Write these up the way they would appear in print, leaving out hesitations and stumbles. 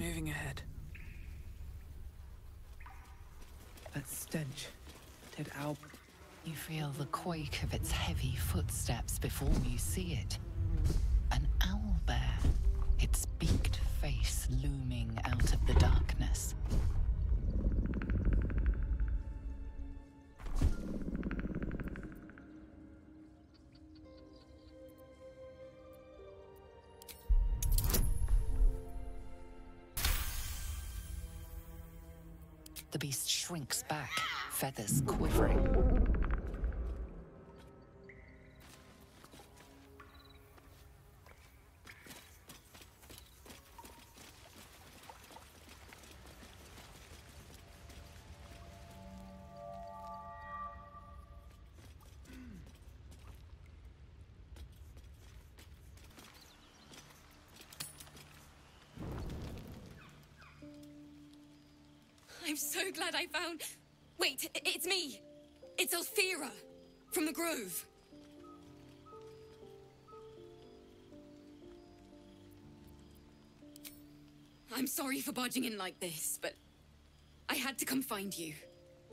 moving ahead. That stench. Did Al... You feel the quake of its heavy footsteps before you see it. An owlbear, its beaked face looming out of the darkness. The beast shrinks back, feathers quivering. I'm so glad I found... Wait, it's me! It's Alfira, from the Grove. I'm sorry for barging in like this, but I had to come find you.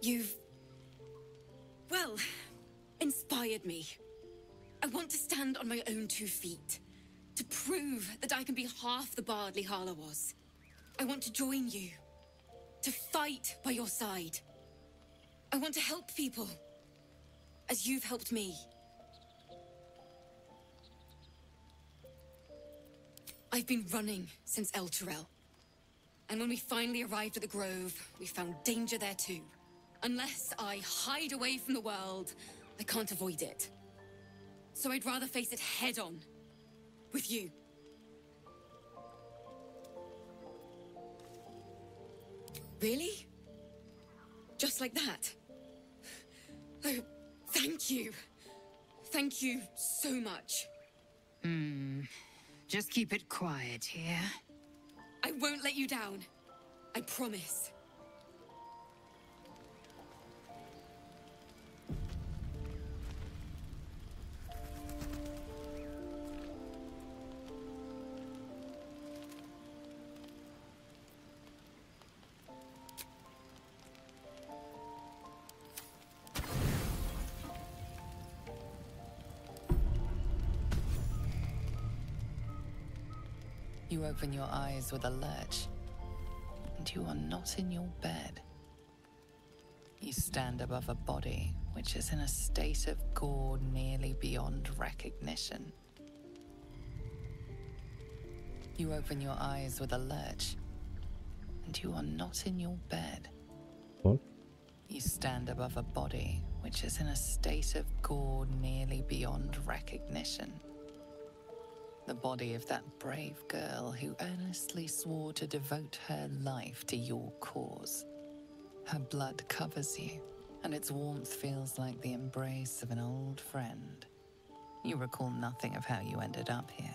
You've... well, inspired me. I want to stand on my own 2 feet, to prove that I can be half the bard Lihala was. I want to join you. To fight by your side. I want to help people, as you've helped me. I've been running since El Turel. And when we finally arrived at the Grove, we found danger there too. Unless I hide away from the world, I can't avoid it. So I'd rather face it head on, with you. Really? Just like that? Oh, thank you. Thank you so much. Just keep it quiet here. I won't let you down. I promise. You open your eyes with a lurch, and you are not in your bed. You stand above a body which is in a state of gore nearly beyond recognition. You open your eyes with a lurch, and you are not in your bed. What? You stand above a body which is in a state of gore nearly beyond recognition. The body of that brave girl who earnestly swore to devote her life to your cause. Her blood covers you, and its warmth feels like the embrace of an old friend. You recall nothing of how you ended up here,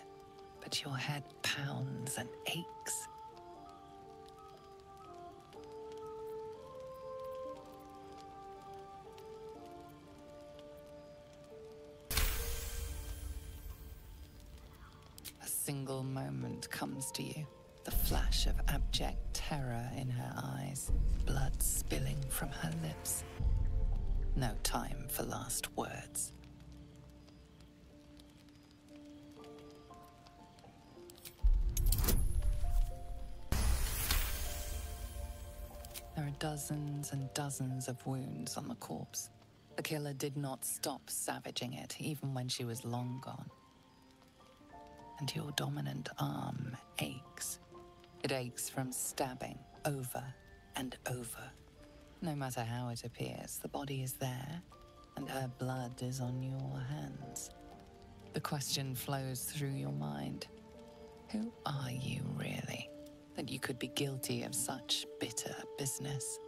but your head pounds and aches. A single moment comes to you, the flash of abject terror in her eyes, blood spilling from her lips. No time for last words. There are dozens and dozens of wounds on the corpse. The killer did not stop savaging it, even when she was long gone. And your dominant arm aches. It aches from stabbing over and over. No matter how it appears, the body is there, and her blood is on your hands. The question flows through your mind. Who are you really, that you could be guilty of such bitter business?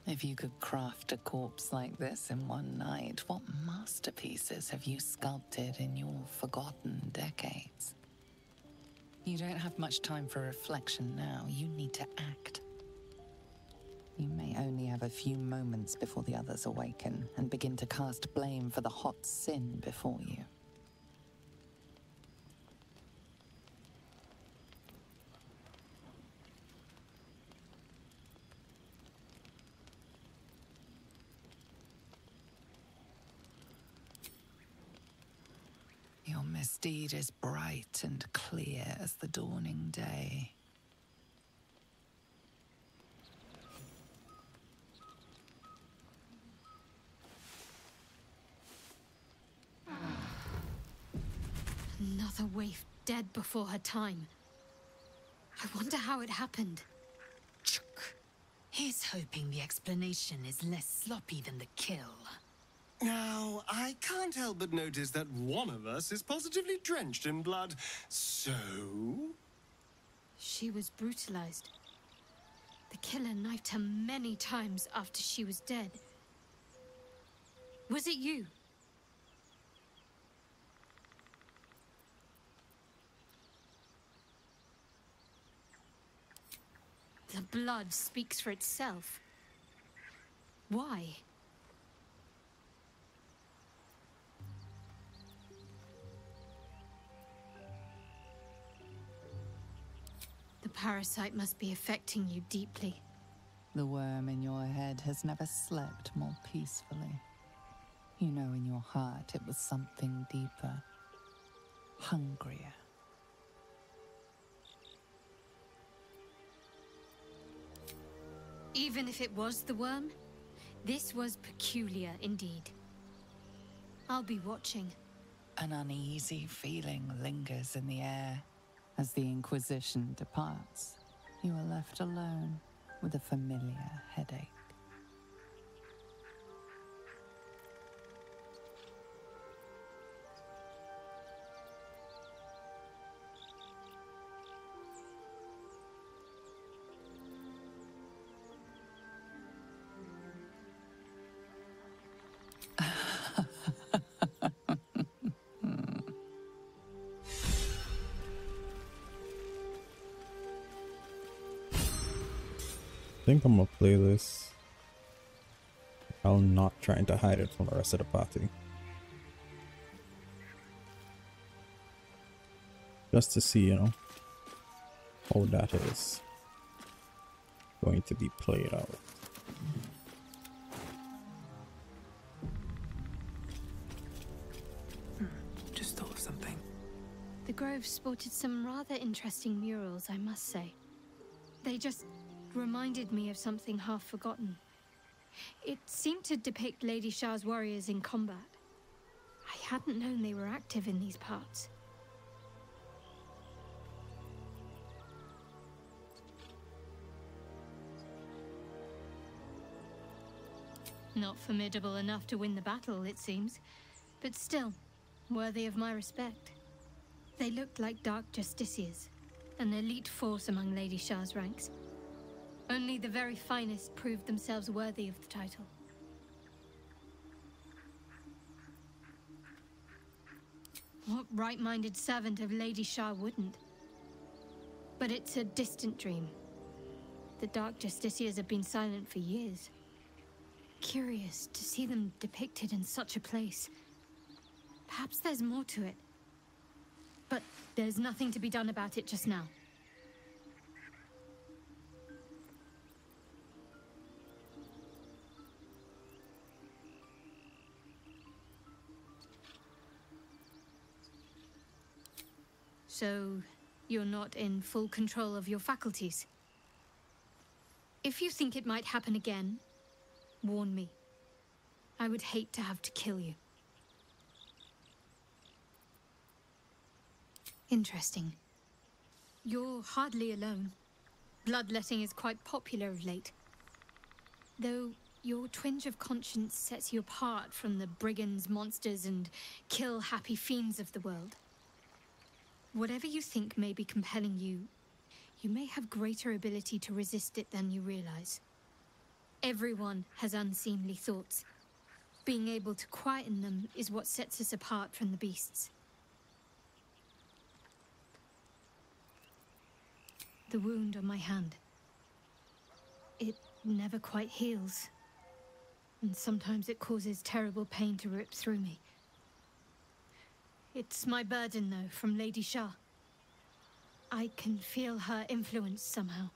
If you could craft a corpse like this in one night, what masterpieces have you sculpted in your forgotten decades? You don't have much time for reflection now. You need to act. a few moments before the others awaken and begin to cast blame for the hot sin before you. Your misdeed is bright and clear as the dawning day. Another waif dead before her time. I wonder how it happened. Here's hoping the explanation is less sloppy than the kill. Now, I can't help but notice that one of us is positively drenched in blood. So? She was brutalized. The killer knifed her many times after she was dead. Was it you? The blood speaks for itself. Why? The parasite must be affecting you deeply. The worm in your head has never slept more peacefully. You know in your heart it was something deeper, hungrier. Even if it was the worm, this was peculiar indeed. I'll be watching. An uneasy feeling lingers in the air. As the Inquisition departs, you are left alone with a familiar headache. I think I'm gonna play this while not trying to hide it from the rest of the party. Just to see, you know, how that is going to be played out. Just thought of something. The Grove sported some rather interesting murals, I must say. They just reminded me of something half forgotten. It seemed to depict Lady Shah's warriors in combat. I hadn't known they were active in these parts. Not formidable enough to win the battle, it seems, but still worthy of my respect. They looked like dark justiciars, an elite force among Lady Shah's ranks. Only the very finest proved themselves worthy of the title. What right-minded servant of Lady Shah wouldn't? But it's a distant dream. The Dark Justiciars have been silent for years. Curious to see them depicted in such a place. Perhaps there's more to it. But there's nothing to be done about it just now. So, you're not in full control of your faculties? If you think it might happen again, warn me. I would hate to have to kill you. Interesting. You're hardly alone. Bloodletting is quite popular of late. Though your twinge of conscience sets you apart from the brigands, monsters, and kill-happy fiends of the world. Whatever you think may be compelling you, you may have greater ability to resist it than you realize. Everyone has unseemly thoughts. Being able to quieten them is what sets us apart from the beasts. The wound on my hand. It never quite heals, and sometimes it causes terrible pain to rip through me. It's my burden, though, from Lady Shah. I can feel her influence somehow.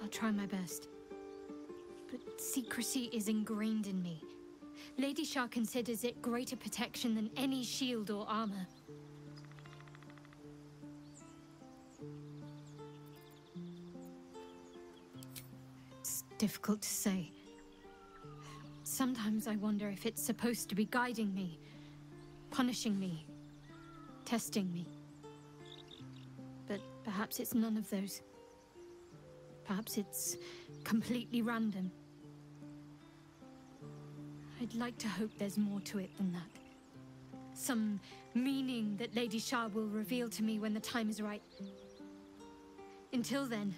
I'll try my best. But secrecy is ingrained in me. Lady Shah considers it greater protection than any shield or armor. It's difficult to say. Sometimes I wonder if it's supposed to be guiding me, punishing me, testing me. But perhaps it's none of those. Perhaps it's completely random. I'd like to hope there's more to it than that. Some meaning that Lady Shah will reveal to me when the time is right. Until then,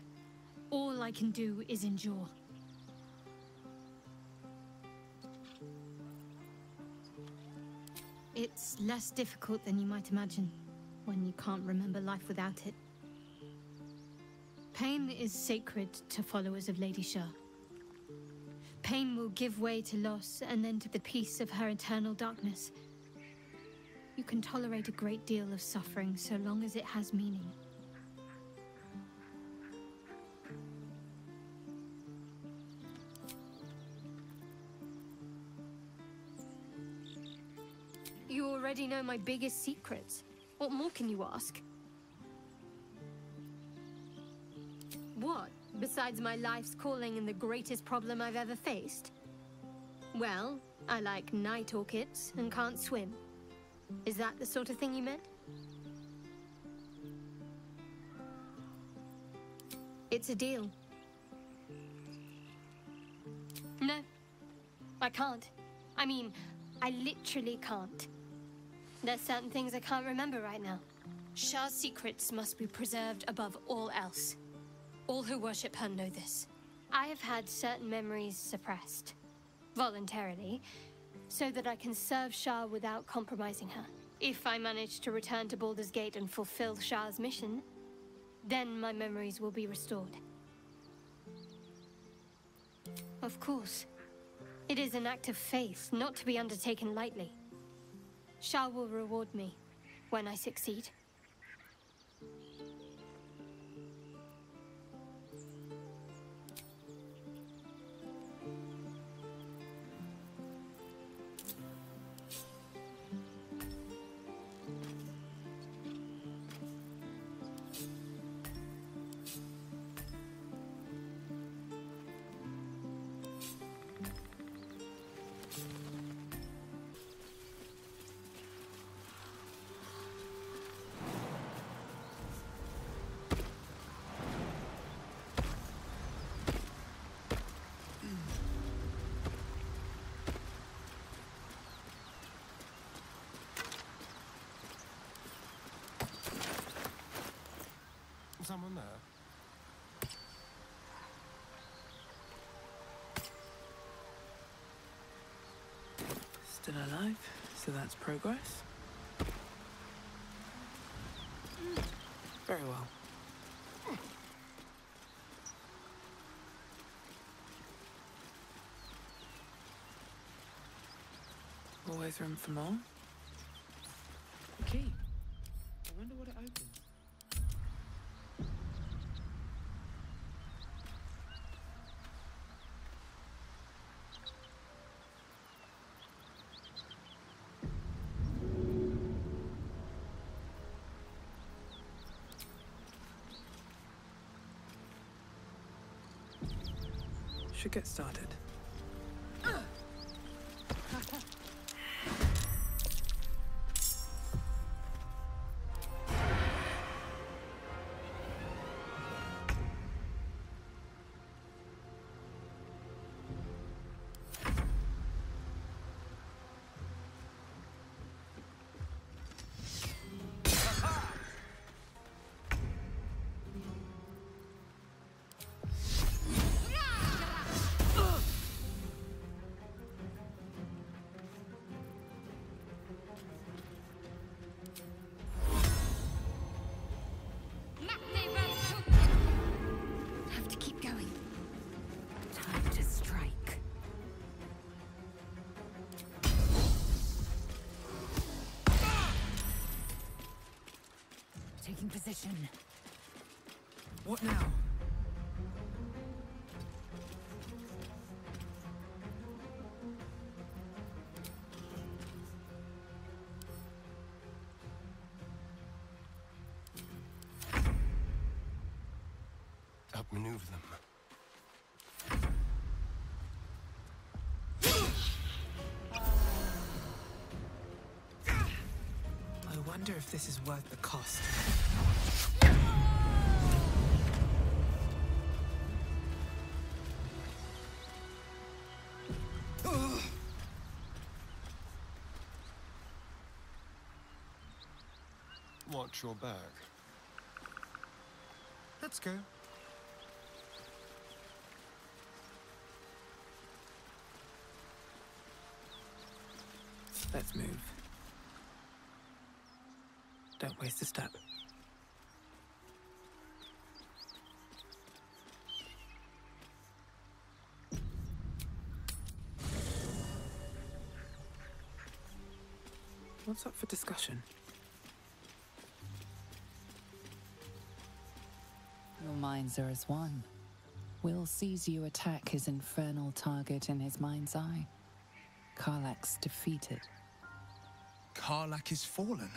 all I can do is endure. It's less difficult than you might imagine when you can't remember life without it. Pain is sacred to followers of Lady Shah. Pain will give way to loss and then to the peace of her eternal darkness. You can tolerate a great deal of suffering so long as it has meaning. You already know my biggest secrets. What more can you ask? What, besides my life's calling and the greatest problem I've ever faced? Well, I like night orchids and can't swim. Is that the sort of thing you meant? It's a deal. No, I can't. I mean, I literally can't. There's certain things I can't remember right now. Shah's secrets must be preserved above all else. All who worship her know this. I have had certain memories suppressed, voluntarily, so that I can serve Shah without compromising her. If I manage to return to Baldur's Gate and fulfill Shah's mission, then my memories will be restored. Of course. It is an act of faith, not to be undertaken lightly. Shah will reward me when I succeed. Someone there? Still alive, so that's progress. Very well. Always room for more. The key. I wonder what it opens. Should get started. taking position. What now? Outmaneuver them. I wonder if this is worth the cost. Watch your back. Let's go. Let's move. Don't waste a step. What's up for discussion? Your minds are as one. Will sees you attack his infernal target in his mind's eye. Karlach's defeated. Karlach is fallen.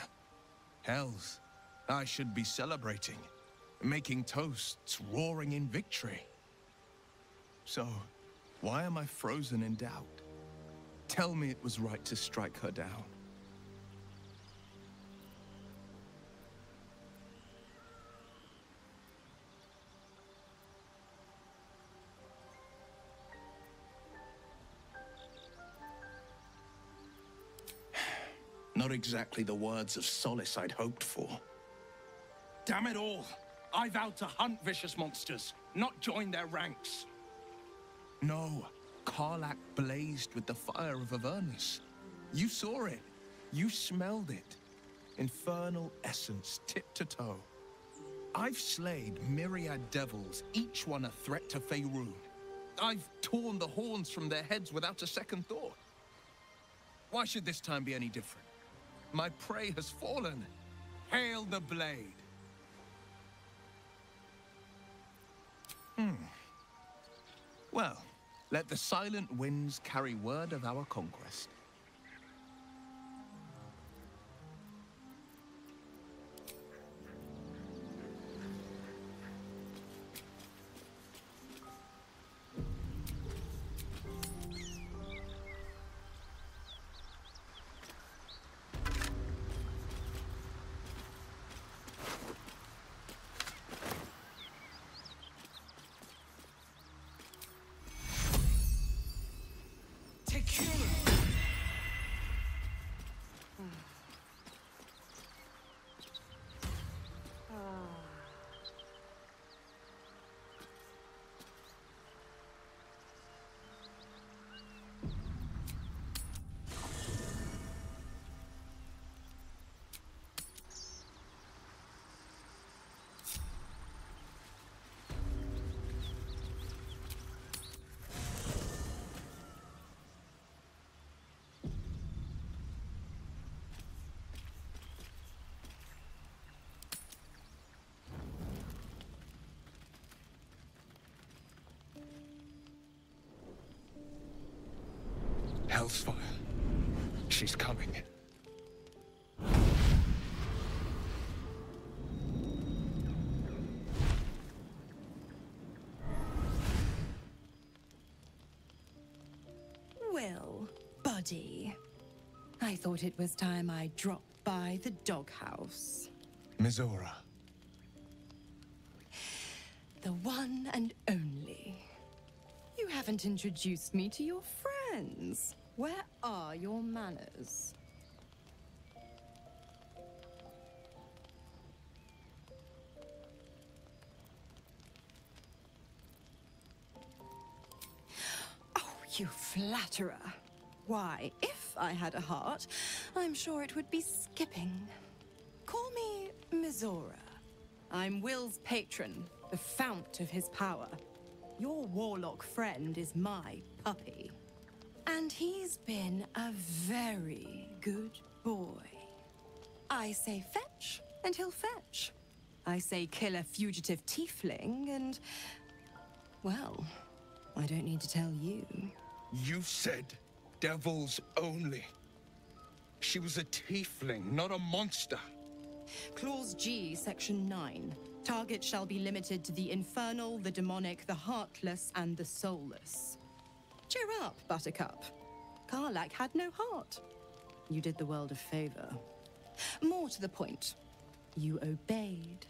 Hells, I should be celebrating, making toasts, roaring in victory. So, why am I frozen in doubt? Tell me it was right to strike her down. Not exactly the words of solace I'd hoped for. Damn it all! I vowed to hunt vicious monsters, not join their ranks. No, Karlach blazed with the fire of Avernus. You saw it. You smelled it. Infernal essence, tip to toe. I've slayed myriad devils, each one a threat to Faerun. I've torn the horns from their heads without a second thought. Why should this time be any different? My prey has fallen. Hail the blade. Well, let the silent winds carry word of our conquest. Hellsfire. She's coming. Well, buddy, I thought it was time I dropped by the doghouse. Mizora. The one and only. You haven't introduced me to your friends. Where are your manners? Oh, you flatterer. Why, if I had a heart, I'm sure it would be skipping. Call me Mizora. I'm Will's patron, the fount of his power. Your warlock friend is my puppy. And he's been a very good boy. I say fetch, and he'll fetch. I say kill a fugitive tiefling and... well, I don't need to tell you. You said devils only. She was a tiefling, not a monster. Clause G, Section 9. Target shall be limited to the infernal, the demonic, the heartless, and the soulless. Cheer up, Buttercup. Karlach had no heart. You did the world a favor. More to the point, you obeyed.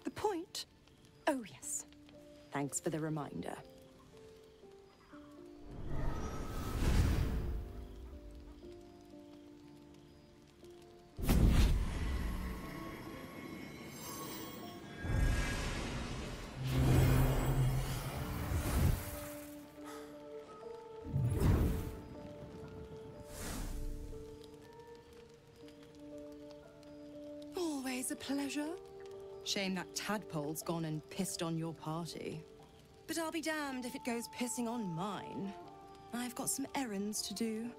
The point? Oh, yes. Thanks for the reminder. Always a pleasure. Shame that tadpole's gone and pissed on your party. But I'll be damned if it goes pissing on mine. I've got some errands to do.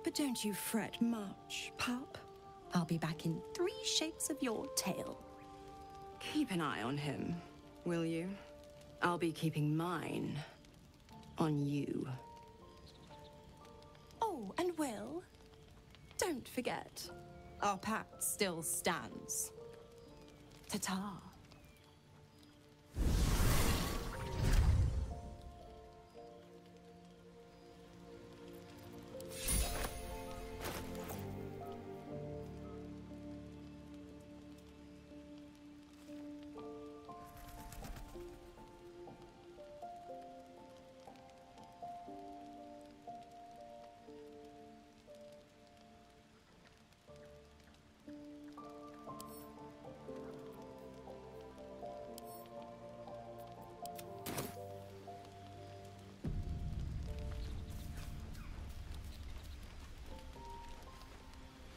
But don't you fret much, pup. I'll be back in 3 shakes of your tail. Keep an eye on him, will you? I'll be keeping mine on you. Oh, and Will, don't forget, our pact still stands. Ta-ta.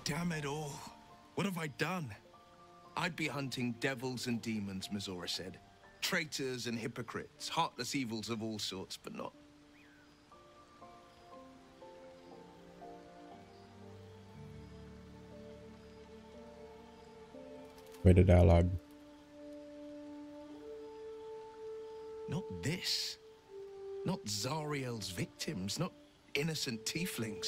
Damn it all. What have I done? I'd be hunting devils and demons, Mizora said. Traitors and hypocrites, heartless evils of all sorts, but not... Wait a dialogue. Not this. Not Zariel's victims, not innocent tieflings.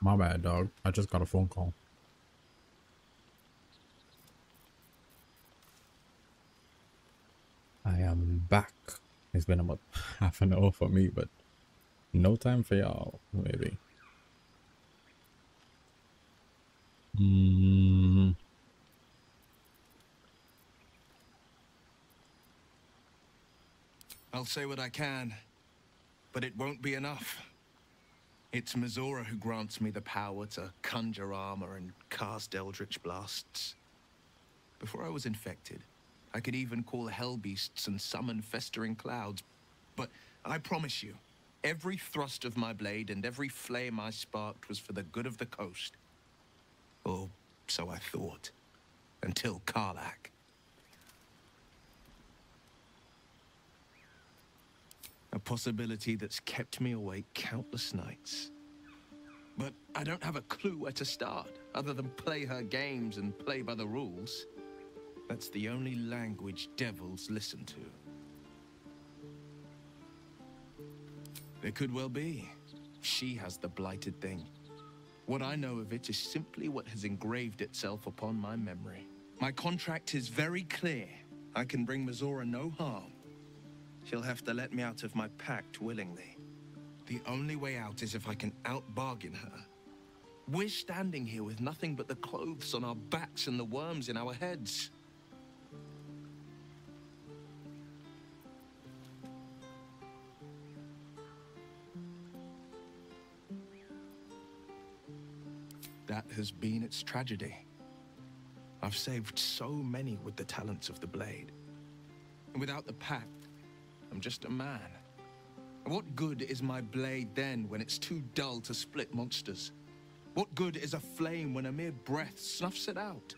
My bad, dog. I just got a phone call. I am back. It's been about half an hour for me, but no time for y'all, maybe. I'll say what I can, but it won't be enough. It's Mizora who grants me the power to conjure armor and cast eldritch blasts. Before I was infected, I could even call hell beasts and summon festering clouds. But I promise you, every thrust of my blade and every flame I sparked was for the good of the coast. Or so I thought. Until Karlach. A possibility that's kept me awake countless nights. But I don't have a clue where to start, other than play her games and play by the rules. That's the only language devils listen to. It could well be. She has the blighted thing. What I know of it is simply what has engraved itself upon my memory. My contract is very clear. I can bring Mizora no harm. She'll have to let me out of my pact willingly. The only way out is if I can out-bargain her. We're standing here with nothing but the clothes on our backs and the worms in our heads. that has been its tragedy. I've saved so many with the talents of the blade. And without the pact, I'm just a man. What good is my blade then when it's too dull to split monsters? What good is a flame when a mere breath snuffs it out?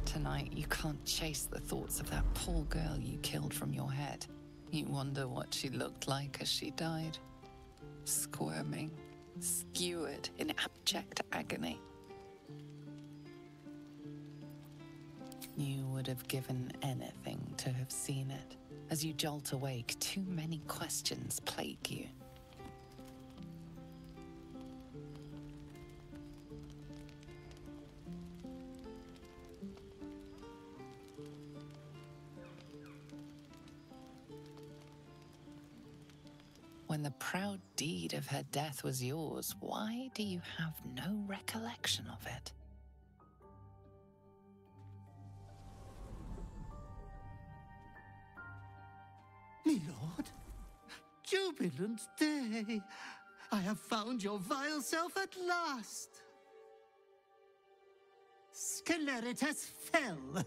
Tonight, you can't chase the thoughts of that poor girl you killed from your head. You wonder what she looked like as she died. Squirming, skewered in abject agony. You would have given anything to have seen it. As you jolt awake, too many questions plague you. When the proud deed of her death was yours, why do you have no recollection of it? Me lord, jubilant day! I have found your vile self at last! Sceleritas fell.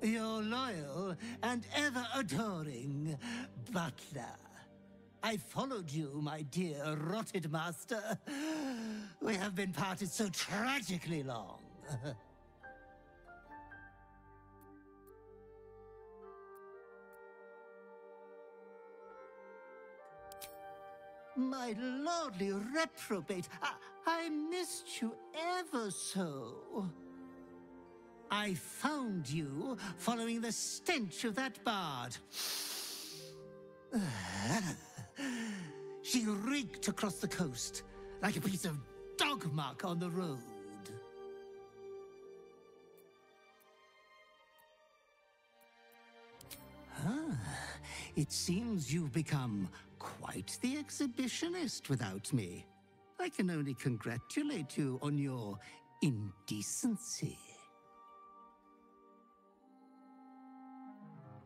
Your loyal and ever-adoring butler. I followed you, my dear rotted master. We have been parted so tragically long. My lordly reprobate, I missed you ever so. I found you following the stench of that bard. She reeked across the coast like a piece of dog muck on the road. It seems you've become quite the exhibitionist without me. I can only congratulate you on your indecency.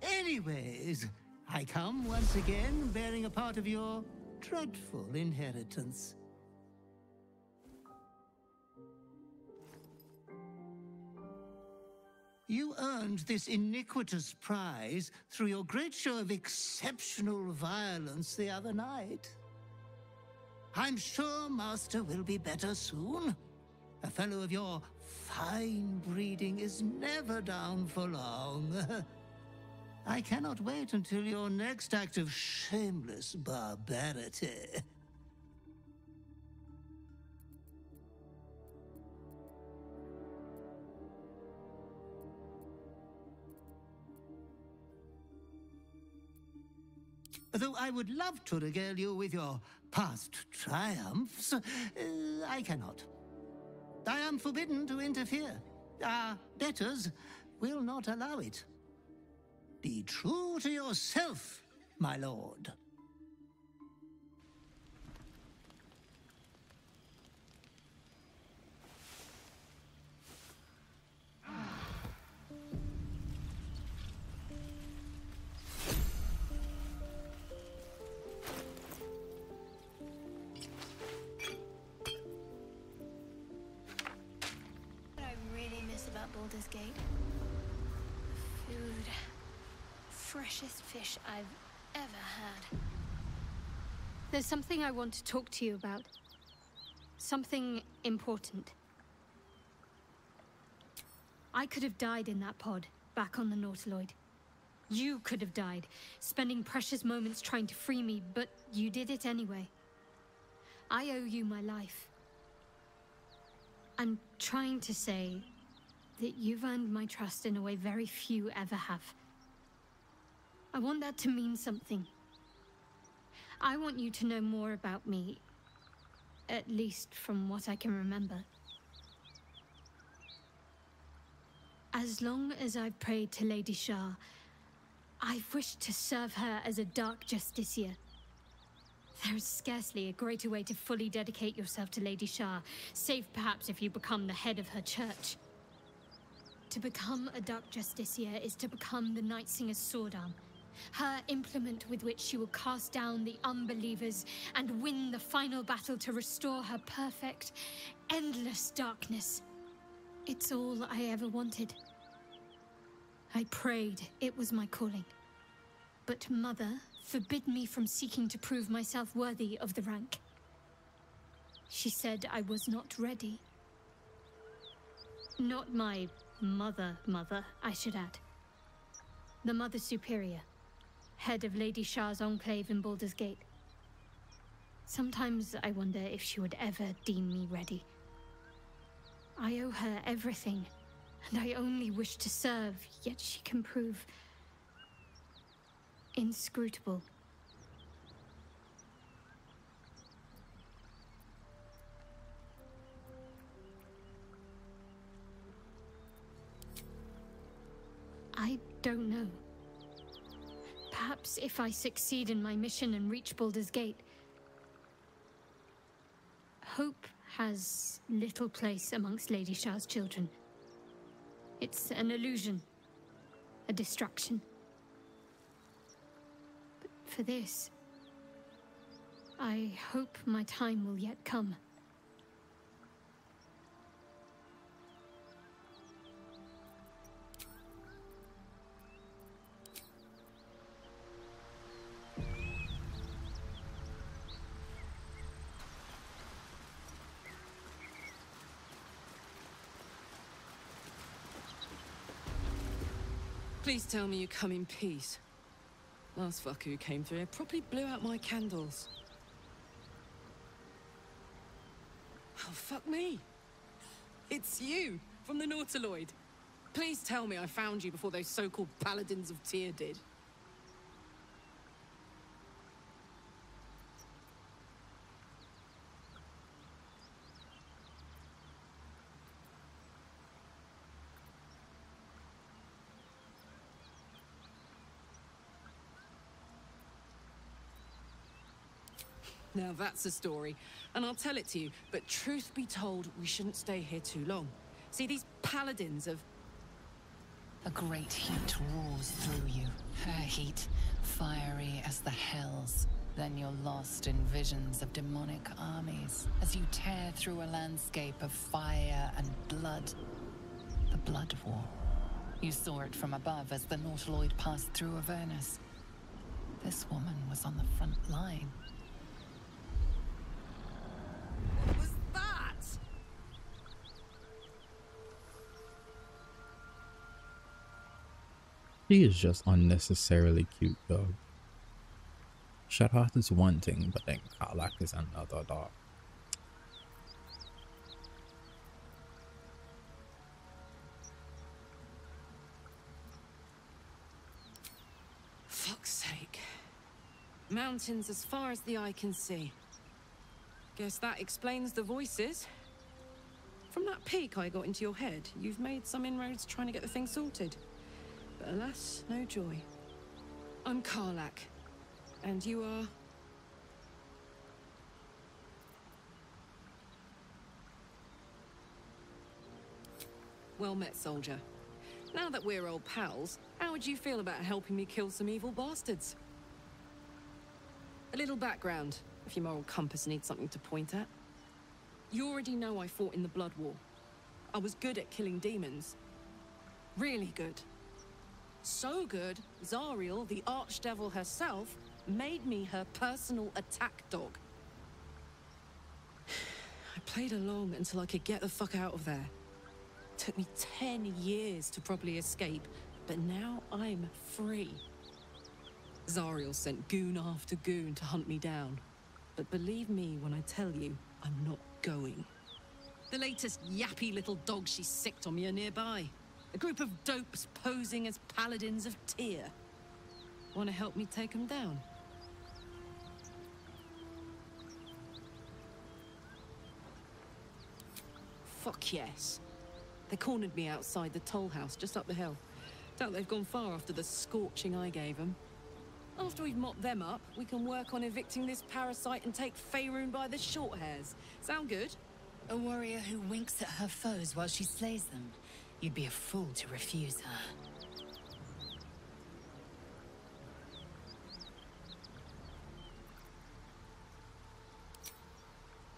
Anyways, I come once again bearing a part of your dreadful inheritance. You earned this iniquitous prize through your great show of exceptional violence the other night. I'm sure Master will be better soon. A fellow of your fine breeding is never down for long. I cannot wait until your next act of shameless barbarity. Though I would love to regale you with your past triumphs, I cannot. I am forbidden to interfere. Our betters will not allow it. Be true to yourself, my lord. What I really miss about Baldur's Gate? The food. Freshest fish I've ever had. There's something I want to talk to you about. Something important. I could have died in that pod, back on the Nautiloid. You could have died, spending precious moments trying to free me, but you did it anyway. I owe you my life. I'm trying to say that you've earned my trust in a way very few ever have. I want that to mean something. I want you to know more about me, at least from what I can remember. As long as I've prayed to Lady Shah, I've wished to serve her as a Dark Justiciar. There is scarcely a greater way to fully dedicate yourself to Lady Shah, save perhaps if you become the head of her church. To become a Dark Justiciar is to become the Night Singer's sword arm, her implement with which she will cast down the unbelievers and win the final battle to restore her perfect, endless darkness. It's all I ever wanted. I prayed it was my calling. But Mother forbid me from seeking to prove myself worthy of the rank. She said I was not ready. Not my mother, I should add. The Mother Superior, head of Lady Shah's enclave in Baldur's Gate. Sometimes I wonder if she would ever deem me ready. I owe her everything, and I only wish to serve, yet she can prove inscrutable. I don't know. Perhaps if I succeed in my mission and reach Baldur's Gate. Hope has little place amongst Lady Shah's children. It's an illusion, a distraction. But for this, I hope my time will yet come. Please tell me you come in peace. Last fucker who came through here probably blew out my candles. Oh, fuck me. It's you, from the Nautiloid. Please tell me I found you before those so-called paladins of Tyr did. Now that's a story, and I'll tell it to you, but truth be told, we shouldn't stay here too long. See, these paladins of... A great heat roars through you, her heat, fiery as the hells. Then you're lost in visions of demonic armies, as you tear through a landscape of fire and blood. The Blood War. You saw it from above as the Nautiloid passed through Avernus. This woman was on the front line. What was that? She is just unnecessarily cute though. Sharat is one thing, but then Karlak is another dog. Fuck's sake. Mountains as far as the eye can see. Guess that explains the voices. From that peek I got into your head, you've made some inroads trying to get the thing sorted. But alas, no joy. I'm Karlak. And you are... Well met, soldier. Now that we're old pals, how would you feel about helping me kill some evil bastards? A little background, if your moral compass needs something to point at. You already know I fought in the Blood War. I was good at killing demons. Really good. So good, Azrael, the archdevil herself, made me her personal attack dog. I played along until I could get the fuck out of there. Took me 10 years to properly escape, but now I'm free. Azrael sent goon after goon to hunt me down. But believe me when I tell you, I'm not going. The latest yappy little dog she sicked on me are nearby. A group of dopes posing as paladins of Tyr. Want to help me take them down? Fuck yes. They cornered me outside the toll house just up the hill. Doubt they've gone far after the scorching I gave them. After we've mopped them up, we can work on evicting this parasite and take Faerun by the short hairs. Sound good? A warrior who winks at her foes while she slays them. You'd be a fool to refuse her.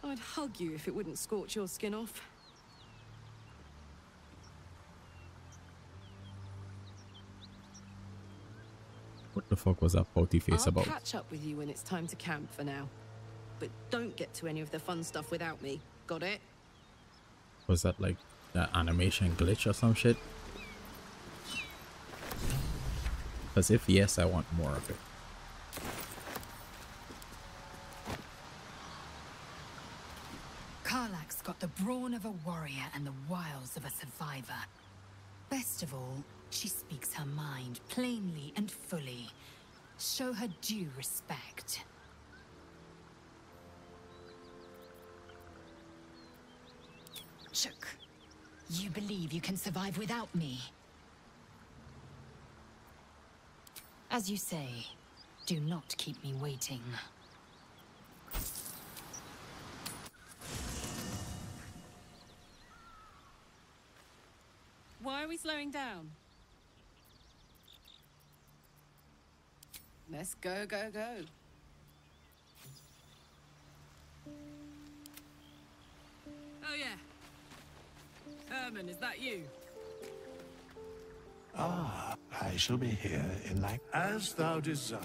I'd hug you if it wouldn't scorch your skin off. What the fuck was that pouty face about? I'll catch up with you when it's time to camp for now. But don't get to any of the fun stuff without me. Got it? Was that like that animation glitch or some shit? Because if yes, I want more of it. Karlach's got the brawn of a warrior and the wiles of a survivor. Best of all, she speaks her mind plainly and fully. Show her due respect. Shook, you believe you can survive without me? As you say, do not keep me waiting. Why are we slowing down? Let's go, go, go. Oh yeah. Herman, is that you? Ah, I shall be here in like... As thou desire.